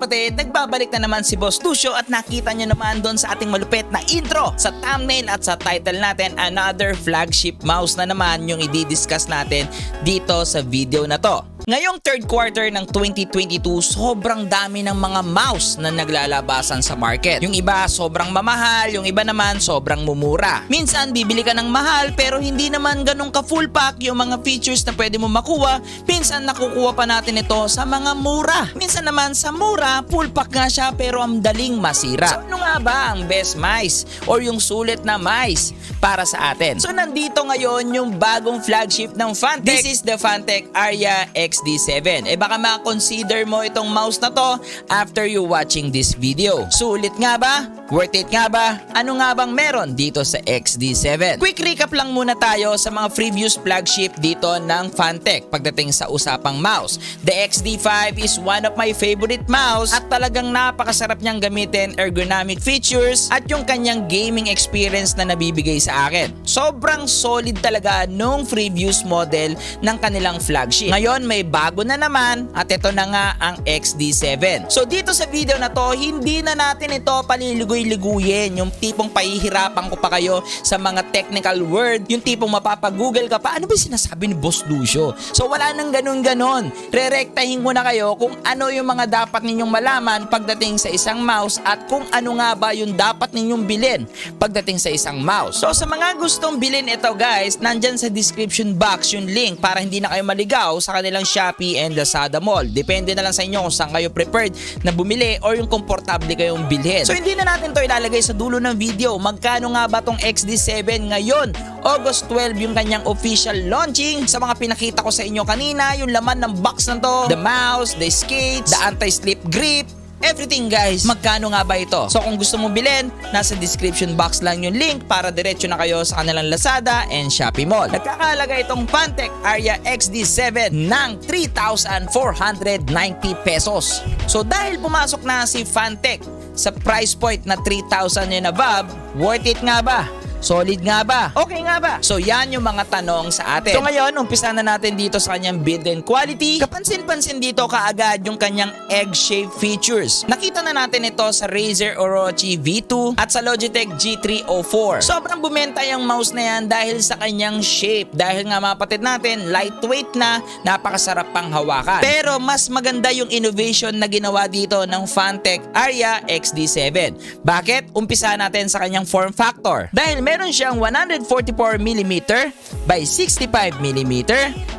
kapatid, nagbabalik na naman si Boss Lucio at nakita nyo naman doon sa ating malupit na intro sa thumbnail at sa title natin, another flagship mouse na naman yung i-discuss natin dito sa video na to. Ngayong third quarter ng 2022, sobrang dami ng mga mouse na naglalabasan sa market. Yung iba sobrang mamahal, yung iba naman sobrang mumura. Minsan bibili ka ng mahal pero hindi naman ganun ka full pack yung mga features na pwede mo makuha. Minsan nakukuha pa natin ito sa mga mura. Minsan naman sa mura, full pack nga siya pero ang daling masira. So ano nga ba ang best mice or yung sulit na mice para sa atin? So nandito ngayon yung bagong flagship ng Phanteks. This is the Phanteks Aria XD7. Baka ma-consider mo itong mouse na to after you watching this video. Sulit nga ba? Worth it nga ba? Ano nga bang meron dito sa XD7? Quick recap lang muna tayo sa mga previous flagship dito ng Phanteks pagdating sa usapang mouse. The XD5 is one of my favorite mouse at talagang napakasarap niyang gamitin, ergonomic features at yung kanyang gaming experience na nabibigay sa akin. Sobrang solid talaga nung previous model ng kanilang flagship. Ngayon may bago na naman at ito na nga ang XD7. So dito sa video na to, hindi na natin ito paliligoy-liguyin, yung tipong pahihirapan ko pa kayo sa mga technical word, yung tipong mapapagoogle ka pa, ano ba sinasabi ni Boss Lucio? So wala nang ganun-ganon. Rerektahin ko na kayo kung ano yung mga dapat ninyong malaman pagdating sa isang mouse at kung ano nga ba yung dapat ninyong bilhin pagdating sa isang mouse. So sa mga gustong bilhin ito guys, nandyan sa description box yung link para hindi na kayo maligaw sa kanilang Shopee and Lazada Mall. Depende na lang sa inyo kung saan kayo preferred na bumili or yung komportable kayong bilhin. So hindi na natin to ilalagay sa dulo ng video. Magkano nga ba tong XD7 ngayon? August 12 yung kanyang official launching. Sa mga pinakita ko sa inyo kanina, yung laman ng box na to, the mouse, the skates, the anti-slip grip, everything guys. Magkano nga ba ito? So kung gusto mong bilhin, nasa description box lang yung link para diretso na kayo sa kanilang Lazada and Shopee Mall. Nagkakahalaga itong Phanteks Aria XD7 ng 3,490 pesos. So dahil pumasok na si Phanteks sa price point na 3,000 and above, worth it nga ba? Solid nga ba? Okay nga ba? So yan yung mga tanong sa atin. So ngayon, umpisa na natin dito sa kanyang build and quality. Kapansin-pansin dito kaagad yung kanyang egg-shaped features. Nakita na natin ito sa Razer Orochi V2 at sa Logitech G304. Sobrang bumenta yung mouse na yan dahil sa kanyang shape. Dahil nga mapatid natin, lightweight na, napakasarap pang hawakan. Pero mas maganda yung innovation na ginawa dito ng Phanteks Aria XD7. Bakit? Umpisa natin sa kanyang form factor. Dahil meron siyang 144mm by 65mm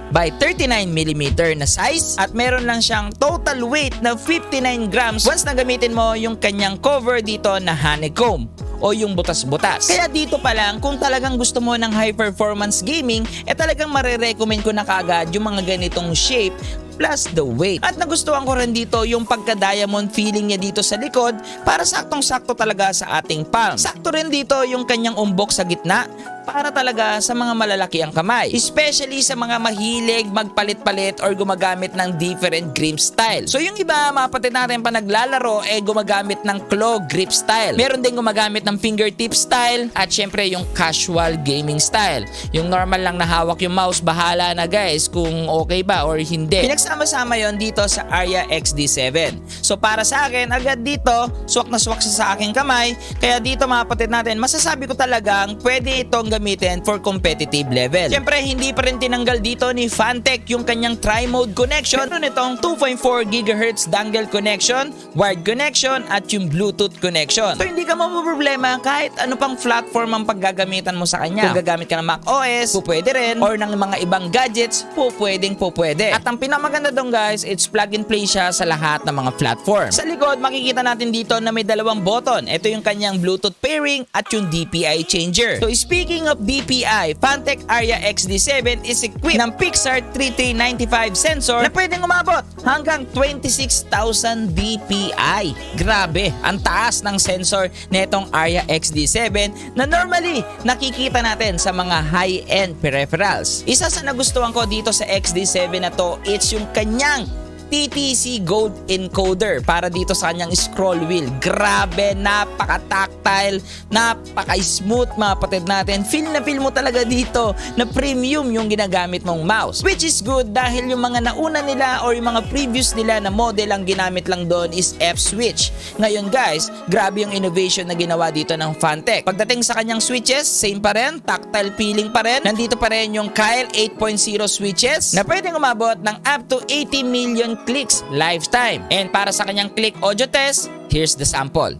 by 39mm na size at meron lang siyang total weight na 59 grams once na gamitin mo yung kanyang cover dito na honeycomb o yung butas-butas. Kaya dito pa lang, kung talagang gusto mo ng high performance gaming, talagang marirecommend ko na kaagad yung mga ganitong shape plus the weight. At nagustuhan ko rin dito yung pagka-diamond feeling niya dito sa likod para saktong-sakto talaga sa ating palm. Sakto rin dito yung kanyang umbok sa gitna para talaga sa mga malalaki ang kamay. Especially sa mga mahilig magpalit-palit or gumagamit ng different grip style. So yung iba, mapatid natin pa naglalaro, gumagamit ng claw grip style. Meron din gumagamit ng fingertip style at syempre yung casual gaming style. Yung normal lang na hawak yung mouse, bahala na guys kung okay ba or hindi. Pinagsama-sama yon dito sa Aria XD7. So para sa akin, agad dito, swak na swak sa aking kamay. Kaya dito mapatid natin, masasabi ko talagang pwede itong gamitin for competitive level. Siyempre, hindi pa rin tinanggal dito ni Phanteks yung kanyang tri-mode connection. Meron itong 2.4 GHz dongle connection, wired connection, at yung Bluetooth connection. So, hindi ka mapoproblema kahit ano pang platform ang paggagamitan mo sa kanya. Kung gagamit ka ng Mac OS, pwede rin, or ng mga ibang gadgets, pwede. At ang pinamaganda doon guys, it's plug and play siya sa lahat ng mga platform. Sa likod, makikita natin dito na may dalawang button. Ito yung kanyang Bluetooth pairing at yung DPI changer. So, speaking of DPI, Phanteks Aria XD7 is equipped ng Pixar 3395 sensor na pwedeng umabot hanggang 26,000 DPI. Grabe, ang taas ng sensor nitong Aria XD7 na normally nakikita natin sa mga high-end peripherals. Isa sa nagustuhan ko dito sa XD7 na to, it's yung kanyang TTC Gold Encoder para dito sa kanyang scroll wheel. Grabe, napaka-tactile, napaka-smooth mga kapatid natin. Feel na feel mo talaga dito na premium yung ginagamit mong mouse. Which is good dahil yung mga nauna nila or yung mga previous nila na model ang ginamit lang doon is F-switch. Ngayon guys, grabe yung innovation na ginawa dito ng Phanteks. Pagdating sa kanyang switches, same pa rin, tactile feeling pa rin. Nandito pa rin yung Kyle 8.0 switches na pwedeng umabot ng up to 80 million clicks lifetime. And para sa kanyang click audio test, here's the sample.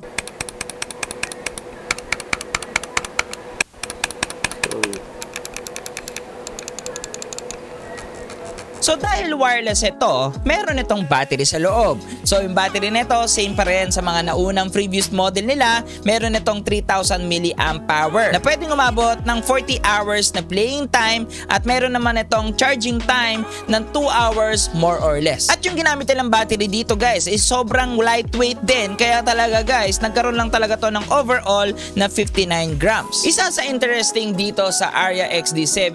So dahil wireless ito, meron itong battery sa loob. So yung battery nito, same pa rin sa mga naunang previous model nila, meron itong 3000 mAh na pwedeng umabot ng 40 hours na playing time at meron naman itong charging time ng 2 hours more or less. At yung ginamit nilang battery dito guys is sobrang lightweight din, kaya talaga guys, nagkaroon lang talaga to ng overall na 59 grams. Isa sa interesting dito sa Aria XD7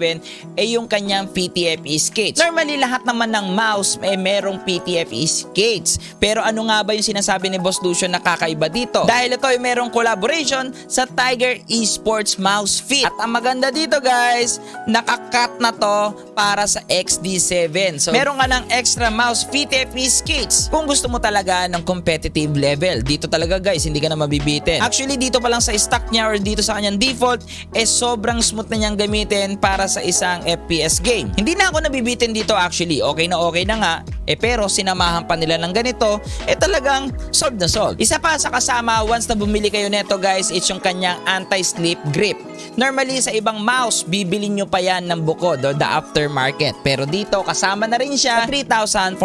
ay yung kanyang PTFE skates. Normally lahat naman ng mouse ay merong PTFE skates. Pero ano nga ba yung sinasabi ni Boss Lucio na kakaiba dito? Dahil ito ay merong collaboration sa Tiger Esports Mouse Fit. At ang maganda dito guys, nakakat na to para sa XD7. So meron ka ng extra mouse PTFE skates kung gusto mo talaga ng competitive level. Dito talaga guys, hindi ka na mabibitin. Actually dito pa lang sa stock niya or dito sa kanyang default, sobrang smooth na niyang gamitin para sa isang FPS game. Hindi na ako nabibitin dito actually, okay na nga, pero sinamahan pa nila ng ganito, talagang solve na solve. Isa pa sa kasama, once na bumili kayo neto guys, it's yung kanyang anti-slip grip. Normally sa ibang mouse, bibili nyo pa yan ng bukod o the aftermarket. Pero dito, kasama na rin siya, 3,490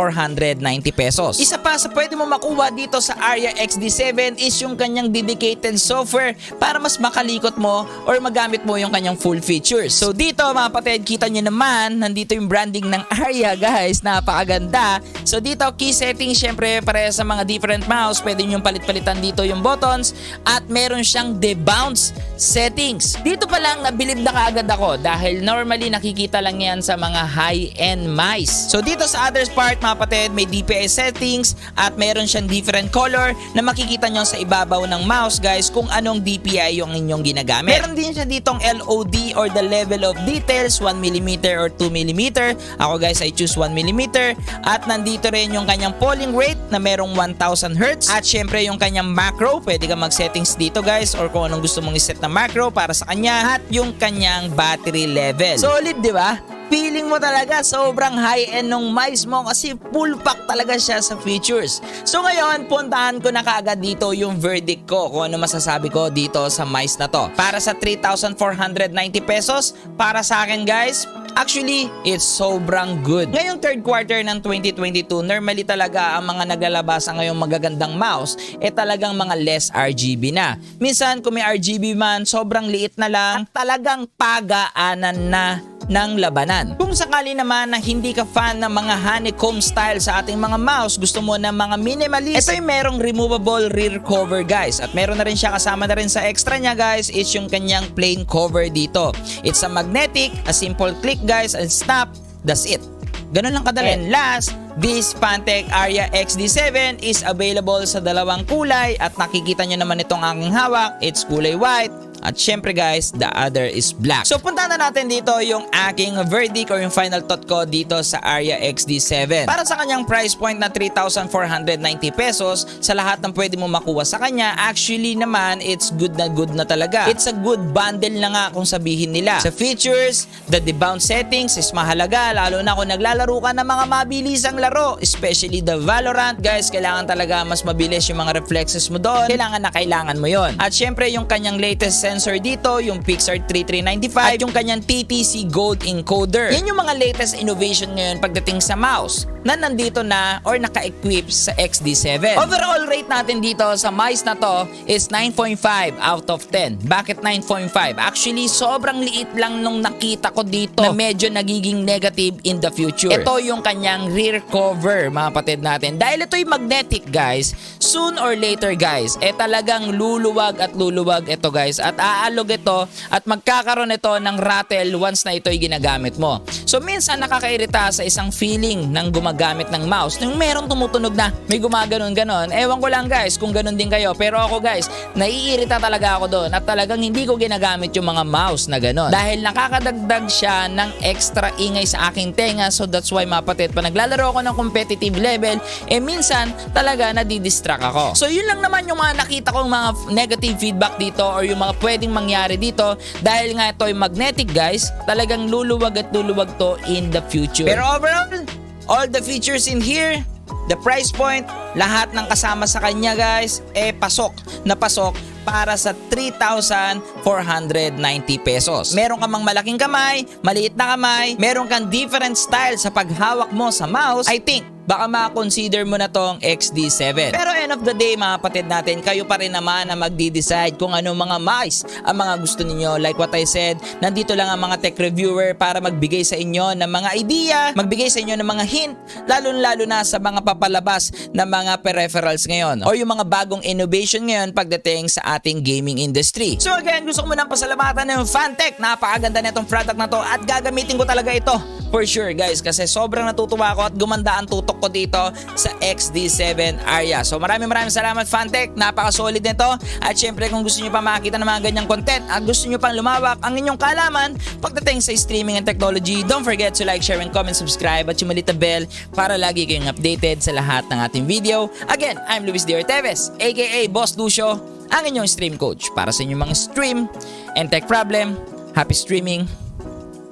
pesos. Isa pa sa pwede mo makuha dito sa Aria XD7 is yung kanyang dedicated software para mas makalikot mo or magamit mo yung kanyang full features. So dito mga kapatid, kita nyo naman, nandito yung branding ng Aria guys, napakaganda. So dito, key settings, syempre para sa mga different mouse, pwede nyo palit-palitan dito yung buttons at meron siyang debounce settings. Dito pa lang nabilib na kaagad ako dahil normally nakikita lang yan sa mga high-end mice. So dito sa other part mga kapatid, may DPI settings at meron siyang different color na makikita nyo sa ibabaw ng mouse guys kung anong DPI yung inyong ginagamit. Meron din siya ditong LOD or the level of details, 1mm or 2mm. Ako guys I choose 1mm at nandito rin yung kanyang polling rate na merong 1000 Hz at syempre yung kanyang macro, pwede ka mag-settings dito guys or kung anong gusto mong iset na macro para sa kanya at yung kanyang battery level. Solid, di ba? Feeling mo talaga sobrang high-end nung mice mo kasi full pack talaga siya sa features. So ngayon, puntahan ko na kaagad dito yung verdict ko kung ano masasabi ko dito sa mice na to. Para sa 3,490 pesos, para sa akin guys, actually, it's sobrang good. Ngayong third quarter ng 2022, normally talaga ang mga naglalabas ang ngayong magagandang mouse, talagang mga less RGB na. Minsan, kung may RGB man, sobrang liit na lang, talagang pagaanan na ng labanan. Kung sakali naman na hindi ka fan ng mga honeycomb style sa ating mga mouse, gusto mo ng mga minimalist, ito yung merong removable rear cover guys. At meron na rin siya, kasama na rin sa extra niya guys, is yung kanyang plain cover dito. It's a magnetic, a simple click guys, and snap, that's it. Ganun lang kadali. And last, this Phanteks Aria XD7 is available sa dalawang kulay at nakikita nyo naman itong aking hawak, it's kulay white. At syempre guys, the other is black. So punta na natin dito yung aking verdict or yung final thought ko dito sa Aria XD7. Para sa kanyang price point na 3,490 pesos, sa lahat ng pwede mo makuha sa kanya, actually naman, it's good na talaga. It's a good bundle na nga kung sabihin nila. Sa features, the debounce settings is mahalaga, lalo na kung naglalaro ka ng mga mabilisang laro, especially the Valorant guys, kailangan talaga mas mabilis yung mga reflexes mo doon. Kailangan mo yon. At syempre yung kanyang latest sensor dito, yung Pixar 3395 at yung kanyang TTC Gold Encoder. Yan yung mga latest innovation ngayon pagdating sa mouse na nandito na or naka-equip sa XD7. Overall rate natin dito sa mice na to is 9.5 out of 10. Bakit 9.5? Actually, sobrang liit lang nung nakita ko dito na medyo nagiging negative in the future. Ito yung kanyang rear cover, mga kapatid natin. Dahil ito yung magnetic guys, soon or later guys, talagang luluwag at luluwag ito guys. At aalog ito at magkakaroon ito ng rattle once na ito'y ginagamit mo. So minsan nakakairita sa isang feeling ng gumagamit ng mouse, yung merong tumutunog na may gumaganon-ganon. Ewan ko lang guys kung ganon din kayo, pero ako guys, naiirita talaga ako doon at talagang hindi ko ginagamit yung mga mouse na ganon. Dahil nakakadagdag siya ng extra ingay sa aking tenga, so that's why mapatid pa naglalaro ako ng competitive level, minsan talaga nadidistract ako. So yun lang naman yung mga nakita kong mga negative feedback dito or yung mga pwedeng mangyari dito dahil nga ito ay magnetic guys, talagang luluwag at luluwag to in the future. Pero overall, all the features in here, the price point, lahat ng kasama sa kanya guys, pasok na pasok para sa 3,490 pesos. Meron ka mang malaking kamay, maliit na kamay, meron kang different style sa paghawak mo sa mouse, I think baka ma-consider mo na tong XD7. Pero end of the day mga kapatid natin, kayo pa rin naman na magdi-decide kung ano mga mice ang mga gusto ninyo. Like what I said, nandito lang ang mga tech reviewer para magbigay sa inyo ng mga idea, magbigay sa inyo ng mga hint, lalo na sa mga papalabas na mga peripherals ngayon o yung mga bagong innovation ngayon pagdating sa ating gaming industry. So again, gusto ko munang pasalamatan ng Phanteks. Napakaganda na itong product na to at gagamitin ko talaga ito for sure guys, kasi sobrang natutuwa ako at gumanda ang tutok ko dito sa XD7 Aria. So maraming salamat Phanteks, napaka-solid nito. At syempre kung gusto niyo pa makita ng mga ganyang content at gusto niyo pang lumawak ang inyong kaalaman pagdating sa streaming and technology, don't forget to like, share, and comment, subscribe at yung malita bell para lagi kayong updated sa lahat ng ating video. Again, I'm Luis D. Orteves, aka Boss Lucio, ang inyong stream coach para sa inyong mga stream and tech problem. Happy streaming!